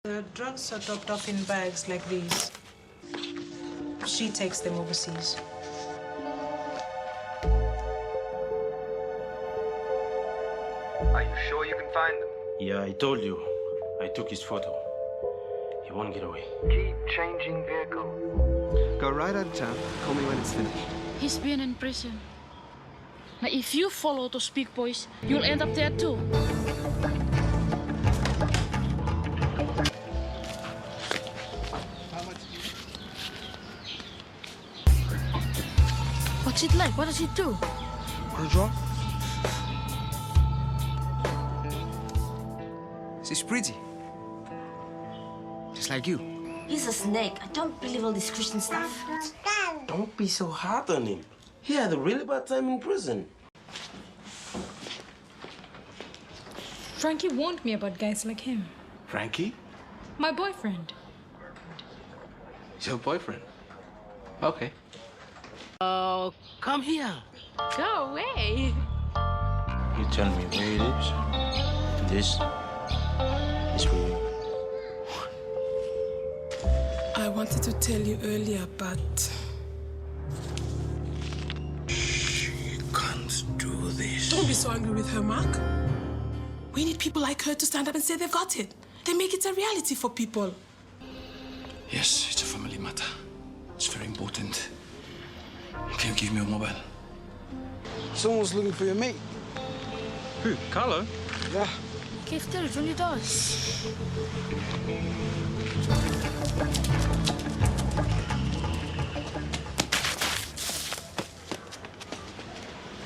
The drugs are dropped off in bags like these. She takes them overseas. Are you sure you can find them? Yeah, I told you. I took his photo. He won't get away. Keep changing vehicle. Go right out of town. Call me when it's finished. He's been in prison. Now, if you follow those big boys, you'll end up there too. What's it like? What does it do? She's pretty. Just like you. He's a snake. I don't believe all this Christian stuff. Don't be so hard on him. He had a really bad time in prison. Frankie warned me about guys like him. Frankie? My boyfriend. Your boyfriend? Okay. Oh, come here. Go away. You tell me where it is. This is for you. I wanted to tell you earlier, but She can't do this. don't be so angry with her, Mark. We need people like her to stand up and say they've got it. They make it a reality for people. Yes, it's a family matter. It's very important. Can you give me your mobile? Someone's looking for your mate. Who? Carlo? Yeah. Geef telefoon niet thuis.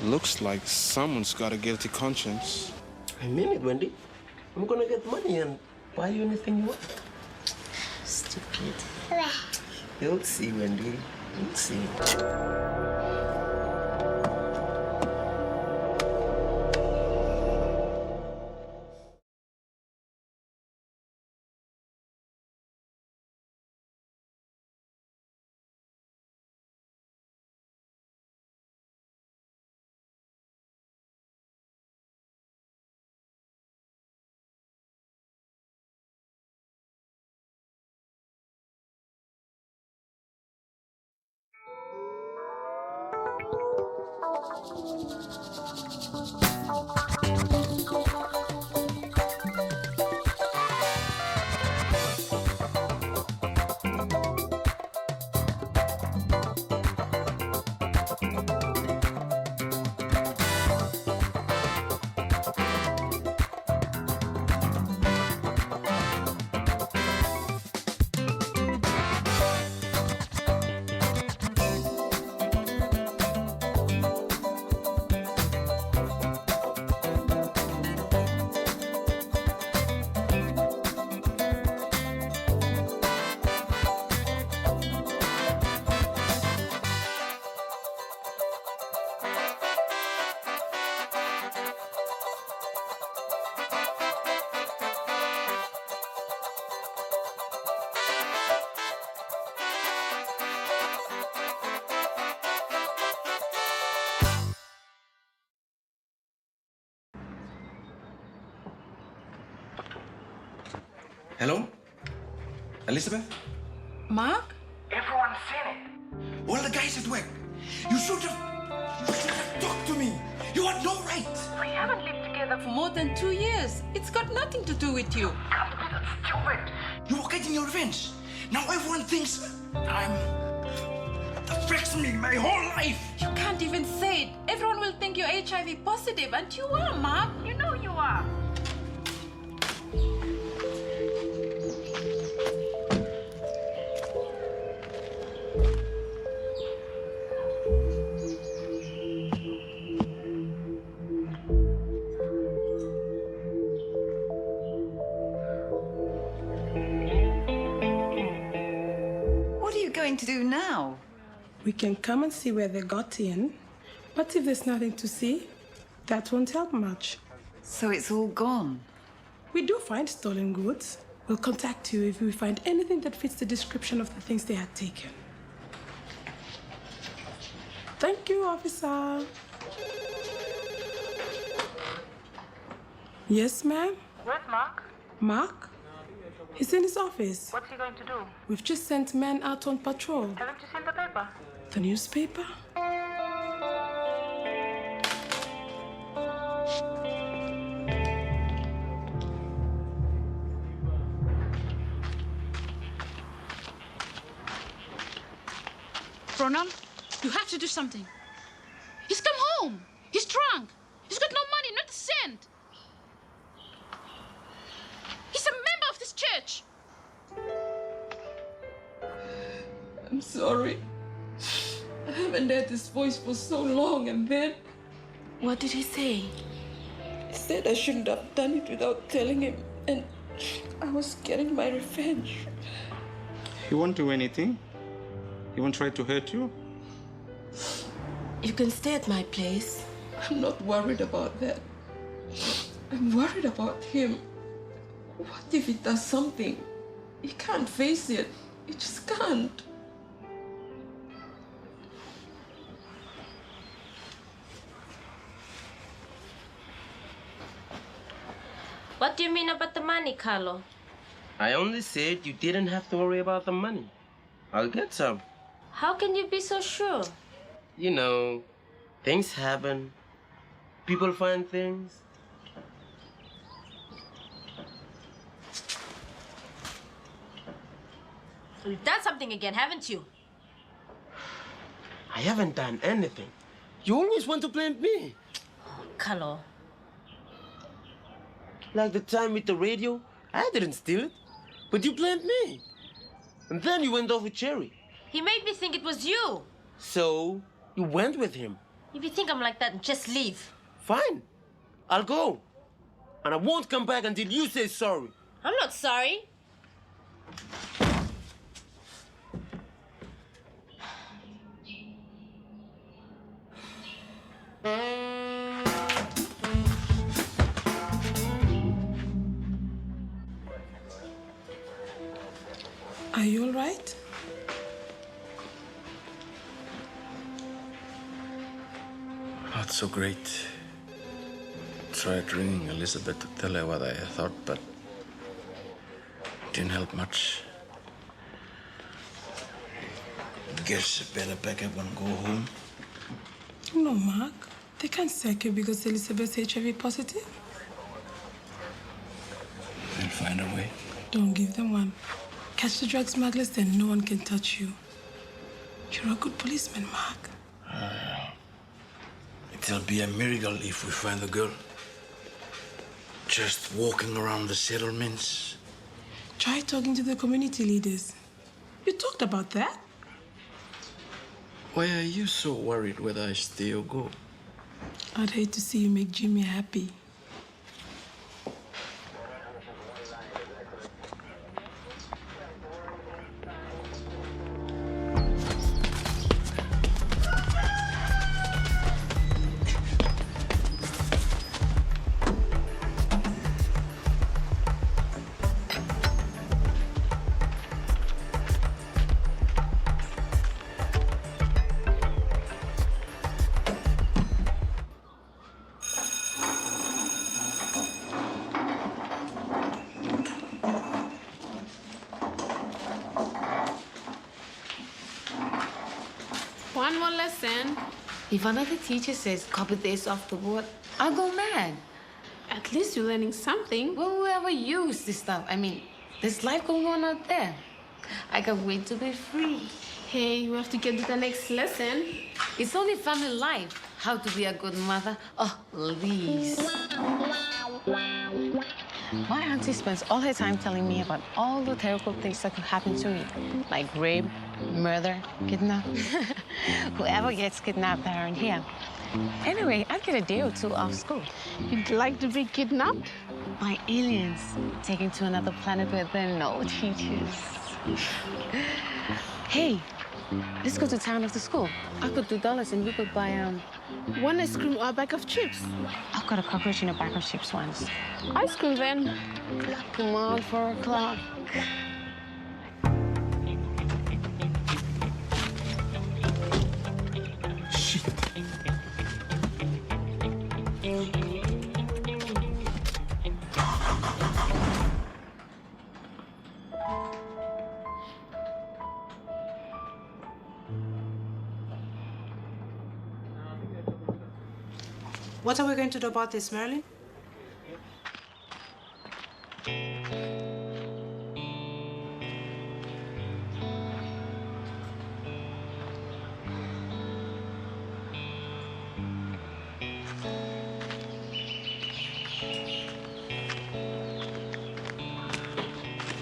Looks like someone's got a guilty conscience. I mean it, Wendy. I'm gonna get money and buy you anything you want. Stupid. You'll see, Wendy. You'll see. Hello? Elizabeth? Mark? Everyone's seen it. All the guys at work. You should have talked to me. You had no right. We haven't lived together For more than 2 years. It's got nothing to do with you. Can't be that stupid. You were getting your revenge. Now everyone thinks I'm affects me my whole life. You can't even say it. Everyone will think you're HIV positive, and you are, Mark. You know you are. What are you going to do now? We can come and see where they got in, but if there's nothing to see, that won't help much. So it's all gone. We do find stolen goods. We'll contact you if we find anything that fits the description of the things they had taken. Thank you, officer. Yes, ma'am? Where's Mark? Mark? He's in his office. What's he going to do? We've just sent men out on patrol. Haven't you seen the paper? The newspaper? Ronald, you have to do something. He's come home. He's drunk. He's got no money, not a cent. He's a member of this church. I'm sorry. I haven't heard this voice for so long, and then... What did he say? He said I shouldn't have done it without telling him, and I was getting my revenge. He won't do anything. He won't try to hurt you. You can stay at my place. I'm not worried about that. I'm worried about him. What if he does something? He can't face it. He just can't. What do you mean about the money, Carlo? I only said you didn't have to worry about the money. I'll get some. How can you be so sure? You know, things happen. People find things. You've done something again, haven't you? I haven't done anything. You always want to blame me. Carlo. Like the time with the radio, I didn't steal it, but you blamed me. And then you went off with Cherry. He made me think it was you. So, you went with him. If you think I'm like that, just leave. Fine. I'll go. And I won't come back until you say sorry. I'm not sorry. Are you all right? Not so great. Tried ringing Elizabeth to tell her what I thought, but didn't help much. Guess I better pack up and go home. No, Mark. They can't sack you because Elizabeth's HIV positive. They'll find a way. Don't give them one. Catch the drug smugglers, then no one can touch you. You're a good policeman, Mark. It'll be a miracle if we find the girl. Just walking around the settlements. Try talking to the community leaders. You talked about that. Why are you so worried whether I stay or go? I'd hate to see you make Jimmy happy. One more lesson. If another teacher says copy this off the board, I'll go mad. At least you're learning something. Well, whoever use this stuff, I mean, there's life going on out there. I can't wait to be free. Hey, we have to get to the next lesson. It's only family life. How to be a good mother. Oh, Liz. My auntie spends all her time telling me about all the terrible things that could happen to me, like rape, murder, kidnap. Whoever gets kidnapped around here. Anyway, I'd get a day or two off school. You'd like to be kidnapped? By aliens, taken to another planet where there are no teachers. Hey, let's go to town after school. I've got $2 and we could buy, one ice cream or a bag of chips. I've got a cockroach in a bag of chips once. Ice cream then. Come on, 4 o'clock. What are we going to do about this, Marilyn?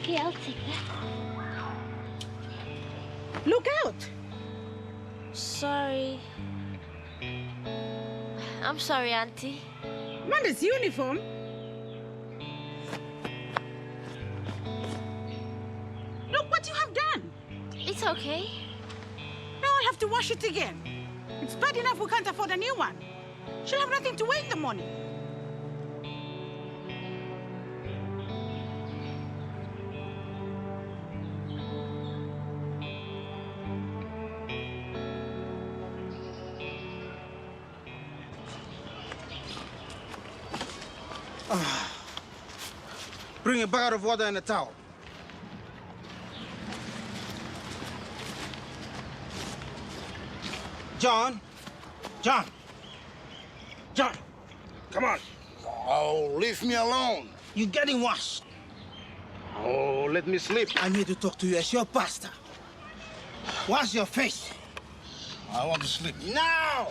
Yeah, I'll take that. Look out! Sorry. I'm sorry, Auntie. Manda's uniform. Look what you have done. It's okay. Now I'll have to wash it again. It's bad enough we can't afford a new one. She'll have nothing to wear in the morning. Bring a bucket of water and a towel. John! John! John! Come on. Oh, leave me alone. You're getting washed. Oh, let me sleep. I'm here to talk to you as your pastor. Wash your face. I want to sleep. Now!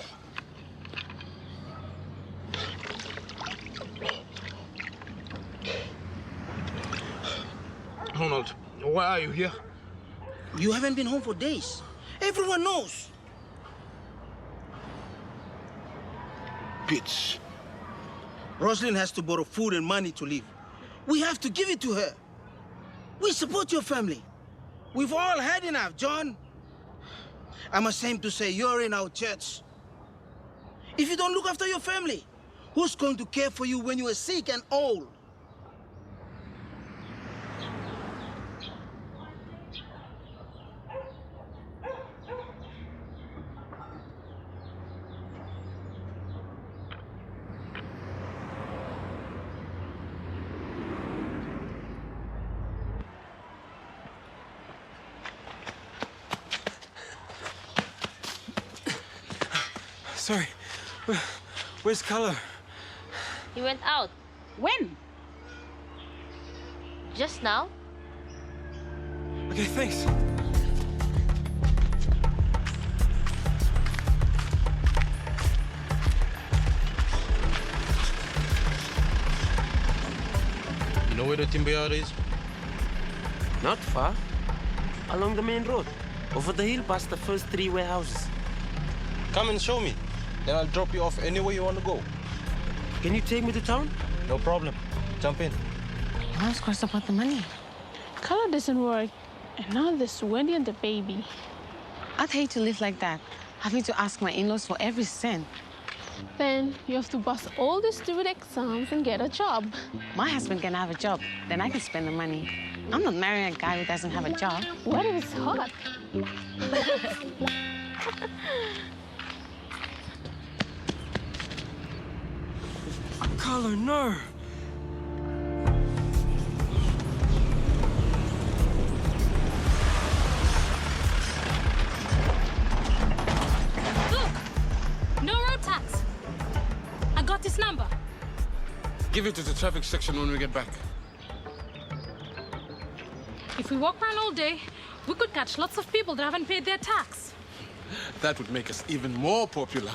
Ronald, why are you here? You haven't been home for days. Everyone knows. Bitch. Roslyn has to borrow food and money to live. We have to give it to her. We support your family. We've all had enough, John. I'm ashamed to say you're in our church. If you don't look after your family, who's going to care for you when you are sick and old? Sorry. Where's Color? He went out. When? Just now. Okay, thanks. You know where the timber yard is? Not far. Along the main road. Over the hill past the first 3 warehouses. Come and show me. Then I'll drop you off anywhere you want to go. Can you take me to town? No problem. Jump in. Mom's crossed about the money. Color doesn't work. And now there's Wendy and the baby. I'd hate to live like that, having to ask my in-laws for every cent. Then you have to pass all the stupid exams and get a job. My husband can have a job, then I can spend the money. I'm not marrying a guy who doesn't have a job. What if it's hot? Color, no. Look! No road tax. I got this number. Give it to the traffic section when we get back. If we walk around all day, we could catch lots of people that haven't paid their tax. That would make us even more popular.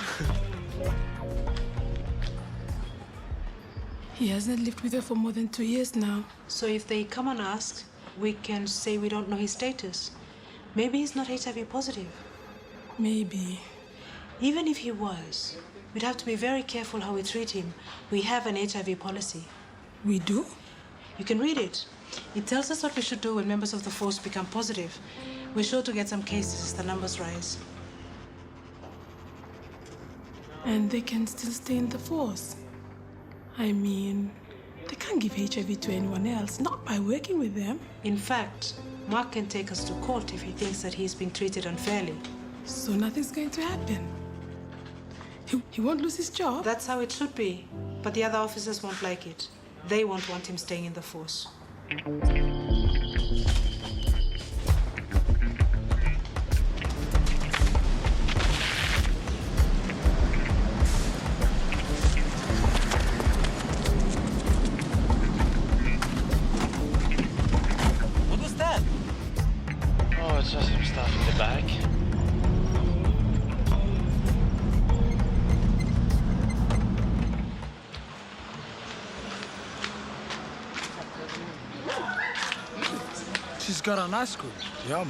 He hasn't lived with her for more than 2 years now. So if they come and ask, we can say we don't know his status. Maybe he's not HIV positive. Maybe. Even if he was, we'd have to be very careful how we treat him. We have an HIV policy. We do? You can read it. It tells us what we should do when members of the force become positive. We're sure to get some cases as the numbers rise. And they can still stay in the force. I mean, they can't give HIV to anyone else, not by working with them. In fact, Mark can take us to court if he thinks that he's being treated unfairly. So nothing's going to happen. He won't lose his job. That's how it should be. But the other officers won't like it. They won't want him staying in the force. just got on ice cream. Yum.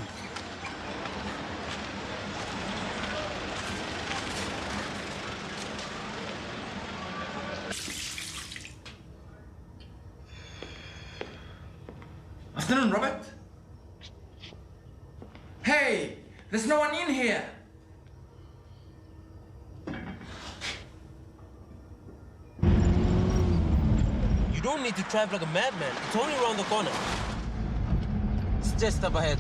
Afternoon, Robert. Hey, there's no one in here. You don't need to drive like a madman. It's only around the corner. It's just up ahead.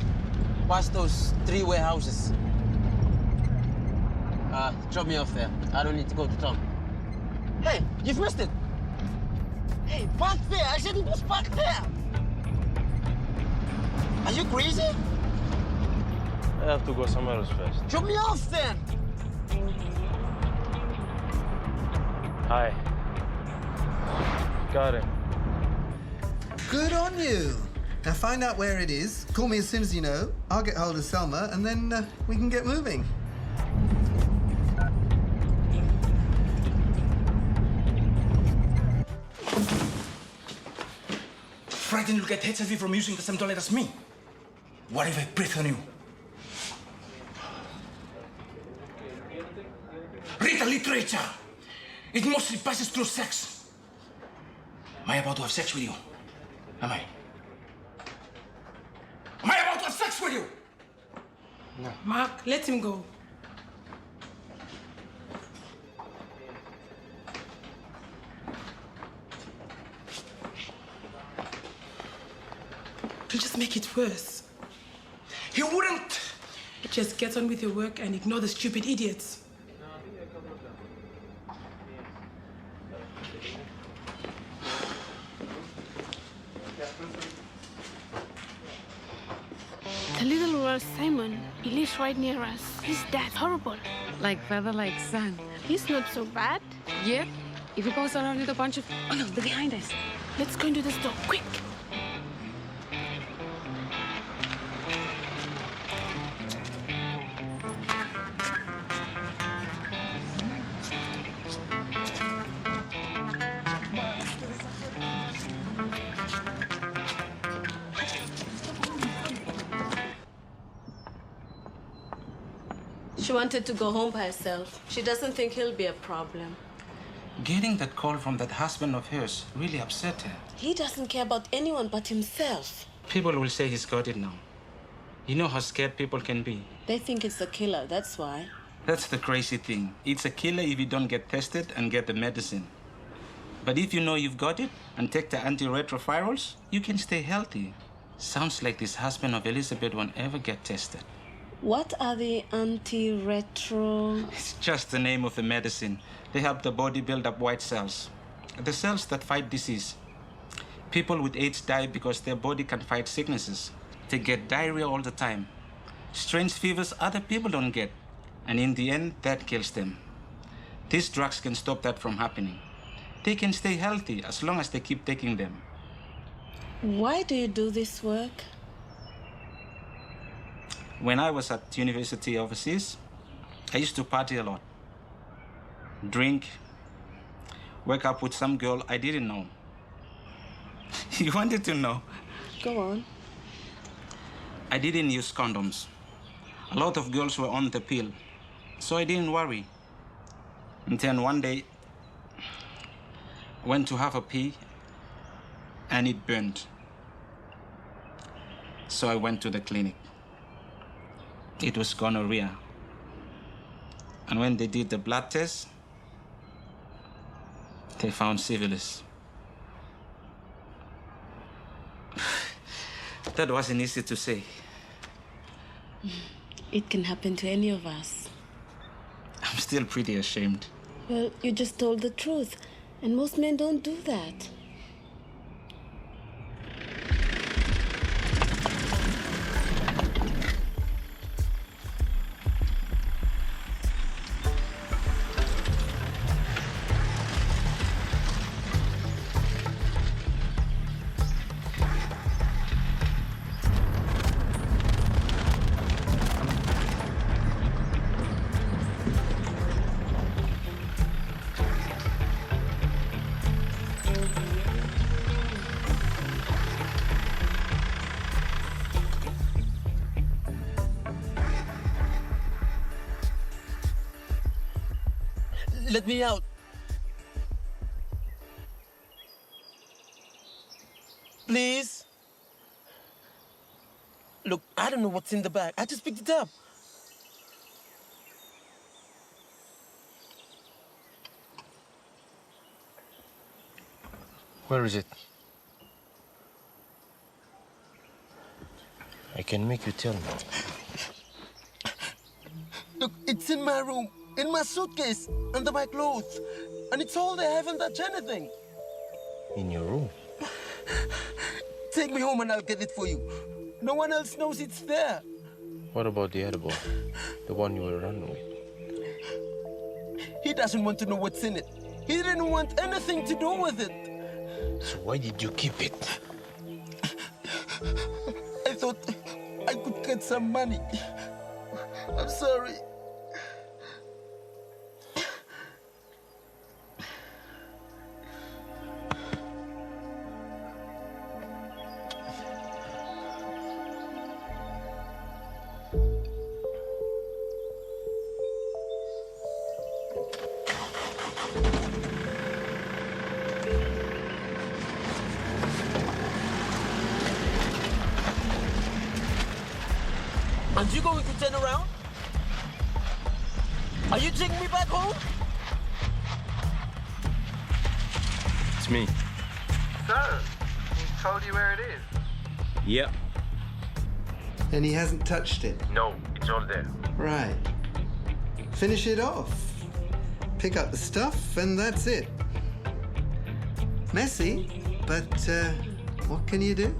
Past those 3 warehouses. Drop me off there. I don't need to go to town. Hey, you've missed it. Hey, park there. I said it was parked there. Are you crazy? I have to go somewhere else first. Drop me off then. Hi. Got it. Good on you. Now find out where it is. Call me as soon as you know. I'll get hold of Selma, and then we can get moving. Frightened you'll get HIV from using the same toilet as me. What if I breathe on you? Read the literature. It mostly passes through sex. Am I about to have sex with you? Am I? Am I about to have sex with you? No. Mark, let him go. You'll just make it worse. He wouldn't. Just get on with your work and ignore the stupid idiots. The little girl Simon, he lives right near us. He's that horrible. Like brother, like son. He's not so bad. Yeah, if he goes around with a bunch of... Oh, no, they're behind us. Let's go into the store, quick. She wanted to go home by herself. She doesn't think he'll be a problem. Getting that call from that husband of hers really upset her. He doesn't care about anyone but himself. People will say he's got it now. You know how scared people can be. They think it's a killer, that's why. That's the crazy thing. It's a killer if you don't get tested and get the medicine. But if you know you've got it and take the antiretrovirals, you can stay healthy. Sounds like this husband of Elizabeth won't ever get tested. What are the anti-retro... It's just the name of the medicine. They help the body build up white cells. The cells that fight disease. People with AIDS die because their body can fight sicknesses. They get diarrhea all the time. Strange fevers other people don't get. And in the end, that kills them. These drugs can stop that from happening. They can stay healthy as long as they keep taking them. Why do you do this work? When I was at university overseas, I used to party a lot. Drink, wake up with some girl I didn't know. You wanted to know? Go on. I didn't use condoms. A lot of girls were on the pill, so I didn't worry. And then one day, I went to have a pee, and it burned. So I went to the clinic. It was gonorrhea. And when they did the blood test, they found syphilis. That wasn't easy to say. It can happen to any of us. I'm still pretty ashamed. Well, you just told the truth, and most men don't do that. Let me out. Please. Look, I don't know what's in the bag. I just picked it up. Where is it? I can make you tell me. Look, it's in my room, in my suitcase, under my clothes. And it's all there. I haven't touched anything. In your room? Take me home and I'll get it for you. No one else knows it's there. What about the other boy? The one you were running with? He doesn't want to know what's in it. He didn't want anything to do with it. So why did you keep it? I thought I could get some money. I'm sorry. Aren't you going to turn around? Are you taking me back home? It's me. So, he told you where it is? Yep. And he hasn't touched it? No, it's all there. Right. Finish it off. Pick up the stuff, and that's it. Messy, but what can you do?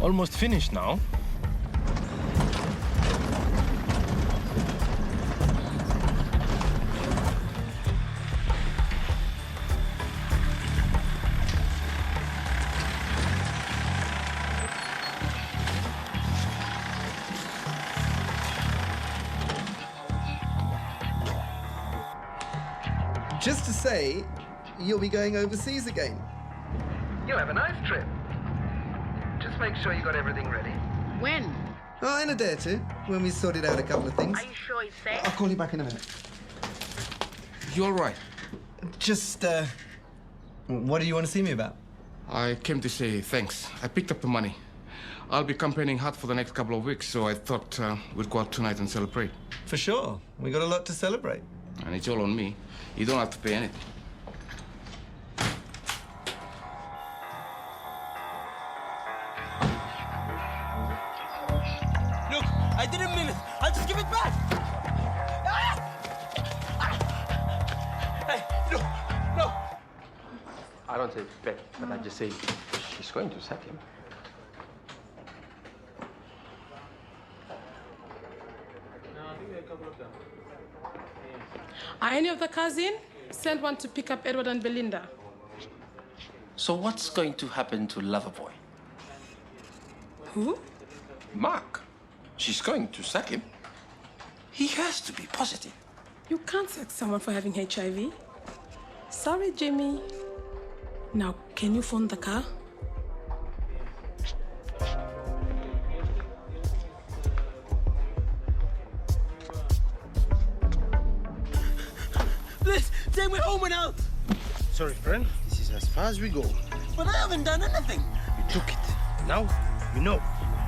Almost finished now. Just to say, you'll be going overseas again. You'll have a nice trip. Just make sure you got everything ready. When? Oh, in a day or two, when we sorted out a couple of things. Are you sure it's safe? I'll call you back in a minute. You all right? Just, what do you want to see me about? I came to say thanks. I picked up the money. I'll be campaigning hard for the next couple of weeks, so I thought we'd go out tonight and celebrate. For sure. We got a lot to celebrate. And it's all on me. You don't have to pay anything. Look, I didn't mean it. I'll just give it back. Hey, no. I don't say bet, but I just say she's going to sack him. Are any of the cars in? Send one to pick up Edward and Belinda. So what's going to happen to Loverboy? Who? Mark. She's going to sack him. He has to be positive. You can't sack someone for having HIV. Sorry, Jimmy. Now, can you phone the car? Please, take me home and out. Sorry, friend. This is as far as we go. But I haven't done anything. You took it. Now, you know.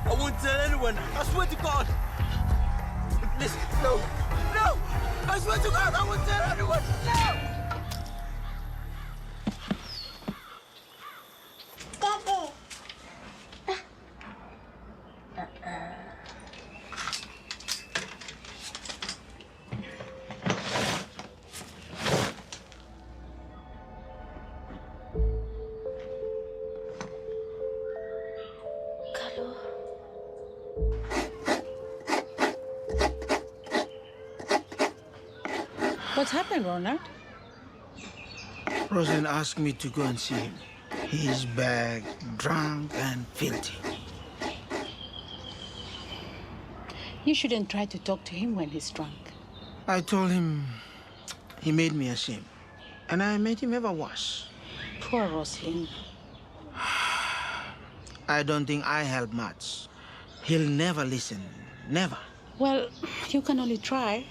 I won't tell anyone. I swear to God. Please, no. No! I swear to God, I won't tell anyone. No! What's happened, Ronald? Rosalind asked me to go and see him. He's back, drunk and filthy. You shouldn't try to talk to him when he's drunk. I told him he made me ashamed. And I made him ever worse. Poor Rosalind. I don't think I helped much. He'll never listen. Never. Well, you can only try.